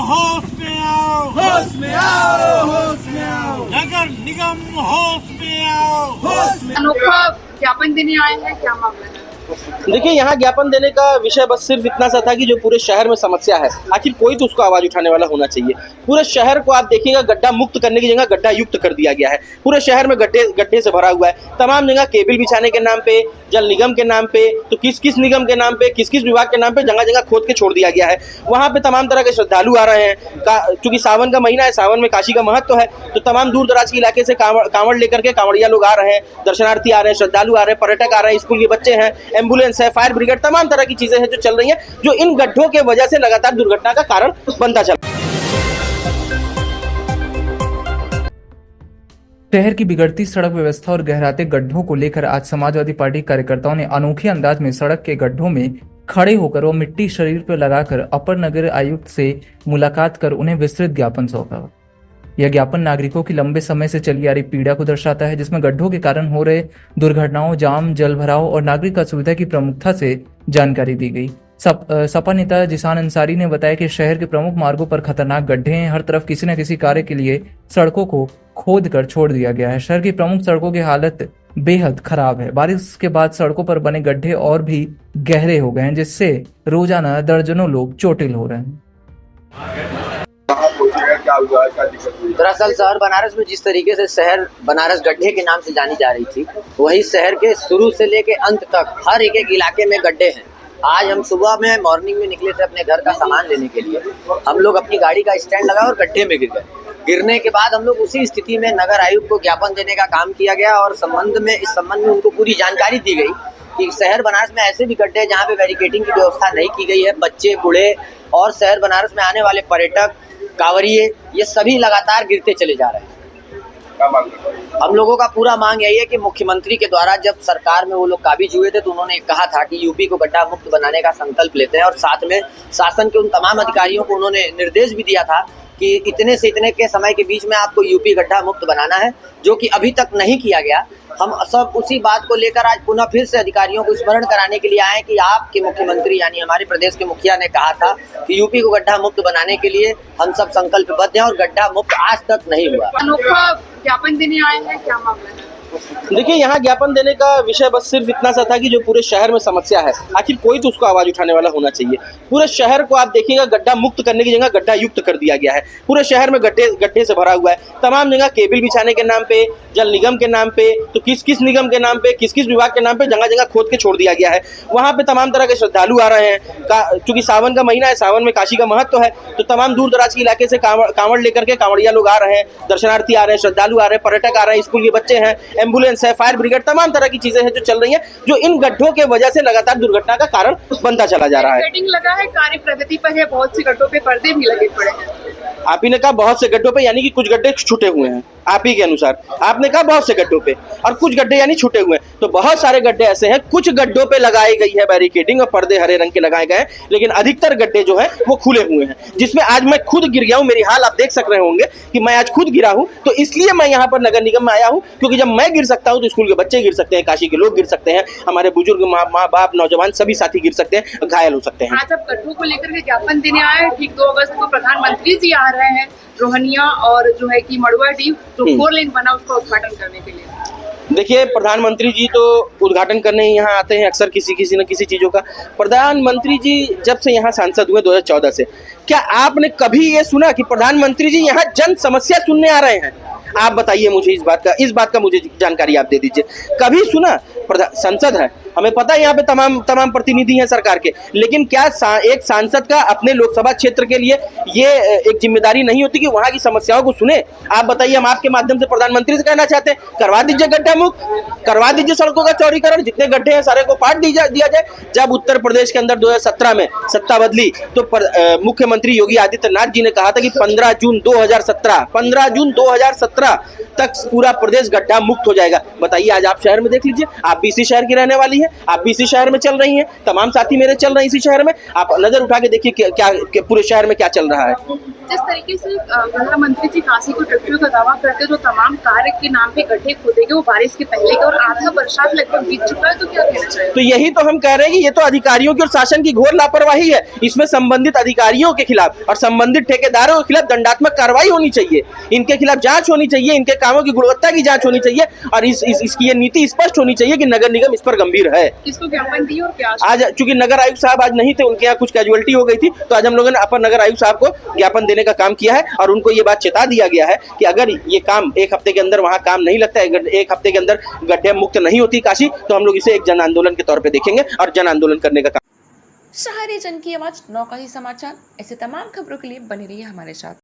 होश में आओ, होश में आओ, होश में आओ, नगर निगम होश में आओ, होश में। अनोखा ज्ञापन देने आए हैं, क्या मामला है? देखिए, यहाँ ज्ञापन देने का विषय बस सिर्फ इतना सा था कि जो पूरे शहर में समस्या है, आखिर कोई तो उसको आवाज उठाने वाला होना चाहिए। पूरे शहर को आप देखिएगा, गड्ढा मुक्त करने की जगह गड्ढा युक्त कर दिया गया है। पूरे शहर में गड्ढे से भरा हुआ है। तमाम जगह केबल बिछाने के नाम पे, जल निगम के नाम पे, तो किस किस निगम के नाम पे, किस किस विभाग के नाम पे जगह जगह खोद के छोड़ दिया गया है। वहाँ पे तमाम तरह के श्रद्धालु आ रहे हैं। चूंकि सावन का महीना है, सावन में काशी का महत्व है, तो तमाम दूर दराज के इलाके से कांवड़ लेकर के कांवड़िया लोग आ रहे हैं, दर्शनार्थी आ रहे हैं, श्रद्धालु आ रहे हैं, पर्यटक आ रहे हैं, स्कूल के बच्चे हैं, एम्बुलेंस है, फायर ब्रिगेड, तमाम तरह की चीजें हैं जो चल रही हैं, जो इन गड्ढों के वजह से लगातार दुर्घटना का कारण बनता चला। शहर की बिगड़ती सड़क व्यवस्था और गहराते गड्ढों को लेकर आज समाजवादी पार्टी कार्यकर्ताओं ने अनोखे अंदाज में सड़क के गड्ढों में खड़े होकर और मिट्टी शरीर पर लगाकर अपर नगर आयुक्त से मुलाकात कर उन्हें विस्तृत ज्ञापन सौंपा। यह ज्ञापन नागरिकों की लंबे समय से चली आ रही पीड़ा को दर्शाता है, जिसमें गड्ढों के कारण हो रहे दुर्घटनाओं, जाम, जल भराव और नागरिक असुविधा की प्रमुखता से जानकारी दी गई। सपा नेता जिसान अंसारी ने बताया कि शहर के प्रमुख मार्गों पर खतरनाक गड्ढे हैं। हर तरफ किसी न किसी कार्य के लिए सड़कों को खोद कर छोड़ दिया गया है। शहर की प्रमुख सड़कों की हालत बेहद खराब है। बारिश के बाद सड़कों पर बने गड्ढे और भी गहरे हो गए हैं, जिससे रोजाना दर्जनों लोग चोटिल हो रहे हैं। दरअसल शहर बनारस में जिस तरीके से शहर बनारस गड्ढे के नाम से जानी जा रही थी, वही शहर के शुरू से लेके अंत तक हर एक इलाके में गड्ढे हैं। आज हम सुबह में मॉर्निंग में निकले थे अपने घर का सामान लेने के लिए। हम लोग अपनी गाड़ी का स्टैंड लगा और गड्ढे में गिर गए। गिरने के बाद हम लोग उसी स्थिति में नगर आयुक्त को ज्ञापन देने का काम किया गया और इस संबंध में उनको पूरी जानकारी दी गई कि शहर बनारस में ऐसे भी गड्ढे हैं जहाँ पे बैरिकेडिंग की व्यवस्था नहीं की गई है। बच्चे, बूढ़े और शहर बनारस में आने वाले पर्यटक, कांवरिये, ये सभी लगातार गिरते चले जा रहे हैं। हम लोगों का पूरा मांग यही है कि मुख्यमंत्री के द्वारा जब सरकार में वो लोग काबिज हुए थे तो उन्होंने कहा था कि यूपी को गड्ढा मुक्त बनाने का संकल्प लेते हैं और साथ में शासन के उन तमाम अधिकारियों को उन्होंने निर्देश भी दिया था कि इतने से इतने के समय के बीच में आपको यूपी गड्ढा मुक्त बनाना है, जो कि अभी तक नहीं किया गया। हम सब उसी बात को लेकर आज पुनः फिर से अधिकारियों को स्मरण कराने के लिए आए कि आपके मुख्यमंत्री यानी हमारे प्रदेश के मुखिया ने कहा था कि यूपी को गड्ढा मुक्त बनाने के लिए हम सब संकल्पबद्ध हैं और गड्ढा मुक्त आज तक नहीं हुआ। अनोखा ज्ञापन देने आए हैं, क्या मामला है? देखिए, यहाँ ज्ञापन देने का विषय बस सिर्फ इतना सा था कि जो पूरे शहर में समस्या है, आखिर कोई तो उसको आवाज उठाने वाला होना चाहिए। पूरे शहर को आप देखिएगा, गड्ढा मुक्त करने की जगह गड्ढा युक्त कर दिया गया है। पूरे शहर में गड्ढे से भरा हुआ है। तमाम जगह केबल बिछाने के नाम पे, जल निगम के नाम पे, तो किस किस निगम के नाम पे, किस किस विभाग के नाम पे जगह जगह खोद के छोड़ दिया गया है। वहाँ पे तमाम तरह के श्रद्धालु आ रहे हैं। चूंकि सावन का महीना है, सावन में काशी का महत्व है, तो तमाम दूर दराज के इलाके से कांवड़ लेकर के कांवड़िया लोग आ रहे हैं, दर्शनार्थी आ रहे हैं, श्रद्धालु आ रहे हैं, पर्यटक आ रहे हैं, स्कूल के बच्चे हैं, एम्बुलेंस है, फायर ब्रिगेड, तमाम तरह की चीजें हैं जो चल रही हैं, जो इन गड्ढों के वजह से लगातार दुर्घटना का कारण बनता चला जा रहा है। बैरिकेडिंग लगा है, कार्य प्रगति पर है, बहुत से गड्ढों पे पर्दे भी लगे पड़े हैं। आप ही ने कहा बहुत से गड्ढों पे, यानी कि कुछ गड्ढे छूटे हुए हैं। आप ही के अनुसार आपने कहा बहुत से गड्ढों पे, और कुछ गड्ढे यानी छूटे हुए हैं। तो बहुत सारे गड्ढे ऐसे हैं, कुछ गड्ढों पे लगाई गई है बैरिकेडिंग और पर्दे हरे रंग के लगाए गए हैं, लेकिन अधिकतर गड्ढे जो हैं वो खुले हुए हैं, जिसमें आज मैं खुद गिर गया हूं। मेरी हाल आप देख सक रहे होंगे कि मैं आज खुद गिरा हूं। तो इसलिए मैं यहाँ पर नगर निगम में आया हूं, क्योंकि जब मैं गिर सकता हूं तो स्कूल के बच्चे गिर सकते हैं, काशी के लोग गिर सकते हैं, हमारे बुजुर्ग, माँ बाप, नौजवान सभी साथी गिर सकते हैं, घायल हो सकते हैं। आज आप गड्ढों को लेकर के ज्ञापन देने आए हैं। ठीक 2 अगस्त को प्रधानमंत्री जी आ रहे हैं रोहनिया और जो है कि मड़ुआ डीप जो 4 लेन बना उसका उद्घाटन करने के लिए। देखिए, प्रधानमंत्री जी तो उद्घाटन करने ही यहाँ आते हैं अक्सर किसी न किसी चीज़ों का। प्रधानमंत्री जी जब से यहाँ सांसद हुए 2014 से, क्या आपने कभी ये सुना कि प्रधानमंत्री जी यहाँ जन समस्या सुनने आ रहे हैं? आप बताइए मुझे इस बात का मुझे जानकारी आप दे दीजिए। कभी सुना? संसद है, हमें पता है यहाँ पे तमाम प्रतिनिधि हैं सरकार के, लेकिन क्या एक सांसद का अपने लोकसभा क्षेत्र के लिए ये एक जिम्मेदारी नहीं होती कि वहाँ की समस्याओं को सुने? आप बताइए, हम आपके माध्यम से प्रधानमंत्री से कहना चाहते हैं, करवा दीजिए गड्ढा मुक्त, करवा दीजिए सड़कों का चौड़ीकरण, जितने गड्ढे हैं सारे को पाट दिया जाए। जब उत्तर प्रदेश के अंदर 2017 में सत्ता बदली तो मुख्यमंत्री योगी आदित्यनाथ जी ने कहा था कि 15 जून 2017 तक पूरा प्रदेश गड्ढा मुक्त हो जाएगा। बताइए, आज आप शहर में देख लीजिए, आप भी इसी शहर की रहने वाली हैं, आप भी इसी शहर में चल रही हैं, तमाम साथी मेरे चल रहे हैं इसी शहर में। आप नजर उठा के देखिए क्या पूरे शहर में क्या चल रहा है। जिस तरीके से प्रधानमंत्री जी काशी को टक्कर का दावा करते, जो तमाम कार्य के नाम पे गड्ढे खोदे गए, वो बारिश बारिश के पहले का और आधा बरसात लगभग बीत चुका है, तो क्या कहना चाहिए? तो यही तो हम कह रहे हैं कि ये तो अधिकारियों की और शासन की घोर लापरवाही है। इसमें संबंधित अधिकारियों के खिलाफ और संबंधित ठेकेदारों के खिलाफ दंडात्मक कार्रवाई होनी चाहिए, इनके खिलाफ जांच होनी चाहिए, इनके कामों की गुणवत्ता की जांच होनी चाहिए और इसकी ये नीति स्पष्ट होनी चाहिए कि नगर निगम इस पर गंभीर है। किसको ज्ञापन दिए और क्या? आज चूंकि नगर आयुक्त साहब आज नहीं थे, उनके यहाँ कुछ कैजुअलिटी हो गई थी, तो आज हम लोगों ने अपर नगर आयुक्त साहब को ज्ञापन देने का काम किया है और उनको ये बात चेता दिया गया है कि अगर ये काम एक हफ्ते के अंदर वहां काम नहीं लगता है, अगर एक हफ्ते के अंदर गड्ढे मुक्त नहीं होती काशी, तो हम लोग इसे एक जन आंदोलन के तौर पे देखेंगे और जन आंदोलन करने का काम। शहरी जन की आवाज नौका ही समाचार। ऐसे तमाम खबरों के लिए बने रहिए हमारे साथ।